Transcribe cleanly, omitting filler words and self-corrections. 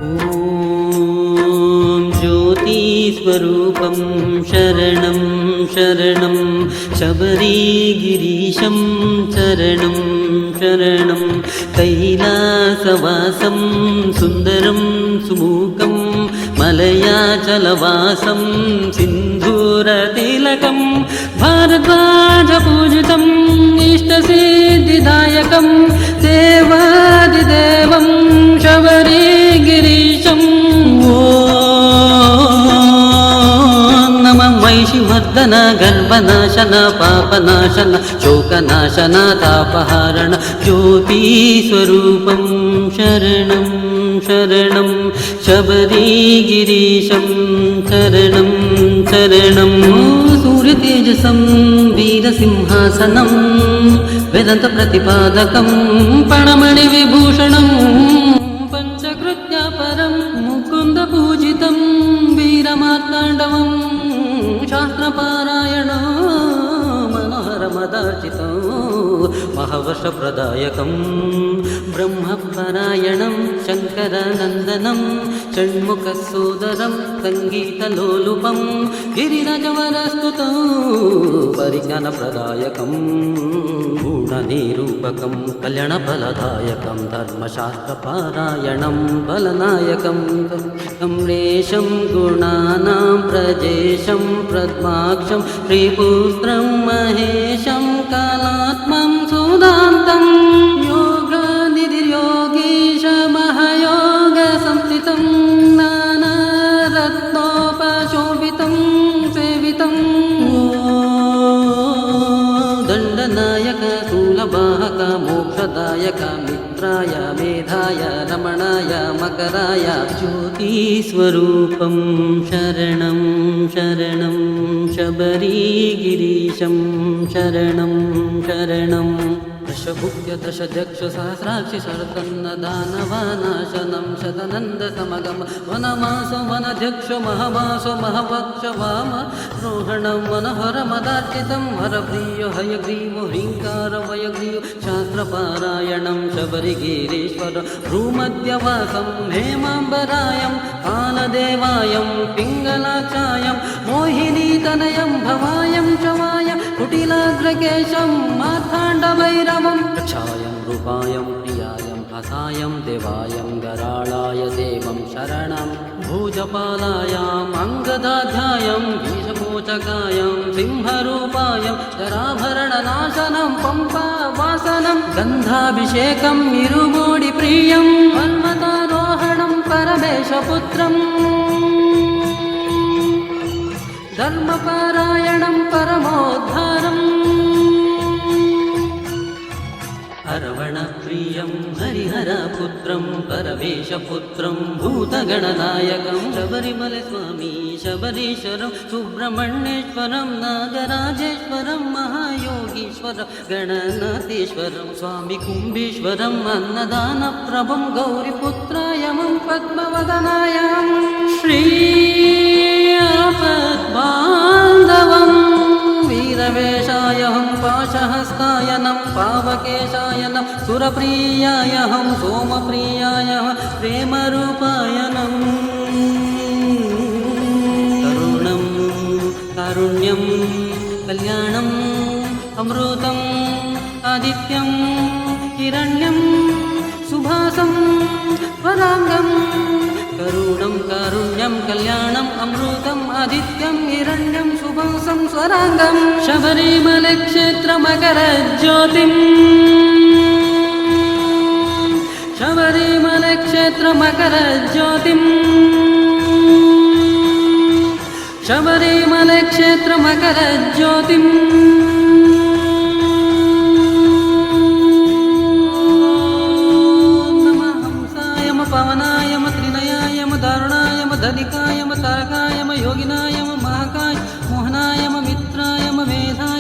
ॐ ज्योतिस्वरूपं शरणं शरणं शबरीगिरीशं शरणं शरणं कैलासवासं सुन्दरं सुमुखं मलयाचलवासं सिन्धूरतिलकं भारद्वाजपूजितम् इष्टसिद्धिदायकं देवादिदेवं शबरीगिरीशम् ॐ नमः वैशिमर्दन गर्भनाशन पापनाशन शोकनाशन तापहारण ज्योतिस्वरूपं शरणं शरणं शबरीगिरीशं शरणं शरणं सूर्यतेजसं वीरसिंहासनं वेदान्तप्रतिपादकं पणमणिविभूषणं पंचकृत्यापरं मुकुन्दपूजितं वीरमार्ताण्डवं शास्त्रपारायणं मनोहरमदार्चितं महावर्षप्रदायकं ब्रह्मपरायणं शङ्करनन्दनं षण्मुखसोदरं सङ्गीतलोलुपं गिरिराजवरस्तुतं परिज्ञानप्रदायकं गुणनिरूपकं कल्याणफलदायकं धर्मशास्त्रपारायणं बलनायकं कमलेशं गुणानां प्रजेशं प्रद्माक्षं श्रीपुत्रं महेशं कालात्मं सुदान्तं योगनिधिर्योगीश महयोगसंस्थितं नानारत्नोपशोभितं सेवितं दण्डनायक शूलवाहक मोक्षदायक मित्राय मेधाय रमणाय मकराय ज्योतिस्वरूपं शरणं शरणं शबरीगिरीशं शरणं शरणं दशभुक्य दशदक्ष सहस्राक्षि शरदन्नदानवानाशनं शतनन्दसमगम वनमास वनध्यक्ष महमास महवक्ष वाम रोहणं मनोहरमदार्चितं हरप्रिय हयग्रीव ह्रीङ्कार वयग्रीव शास्त्रपारायणं शबरिगिरीश्वर भ्रूमध्यवासं हेमाम्बरायं कालदेवायं पिङ्गलाचायं मोहिनीतनयं भवायं चवाय कुटिलाग्रकेशं मार्ताण्डभैरवं रक्षायं रूपायं प्रियायं हसायं देवायं गराळाय देवं शरणं भुजपालायाम् अङ्गदाध्यायं विषपोचकायं सिंहरूपायं जराभरणनाशनं पम्पावासनं गन्धाभिषेकं इरुमूडिप्रियं पर्वतारोहणं परमेशपुत्रं धर्मपारायणं परमोद्धारम् अरवणप्रियं हरिहरपुत्रं परमेशपुत्रं भूतगणनायकं शबरिमलस्वामी शबरीश्वरं सुब्रह्मण्येश्वरं नागराजेश्वरं महायोगीश्वरं गणनाथेश्वरं स्वामी कुम्भेश्वरं अन्नदानप्रभुं गौरीपुत्रायमं पद्मवदनायं श्रीपद्बान्धवं वीरवेशायहं पाशहस्तायनं पावकेशायनं सुरप्रियायहं सोमप्रियायः प्रेमरूपायनं करुणं कारुण्यं कल्याणम् अमृतम् आदित्यं हिरण्यं सुभासं वराङ्गं करुणं कारुण्यं कल्याणम् अमृतम् आदित्यं हिरण्यं सुभासं स्वराङ्गं शबरिमलक्षेत्रमकरज्योतिं शबरिमलक्षेत्रमकरज्योतिं शबरिमलक्षेत्रमकरज्योतिं पवनाय त्रिनयाय दारुणाय धनिकाय तारकाय योगिनाय महाकाय मोहनाय मित्राय मेधा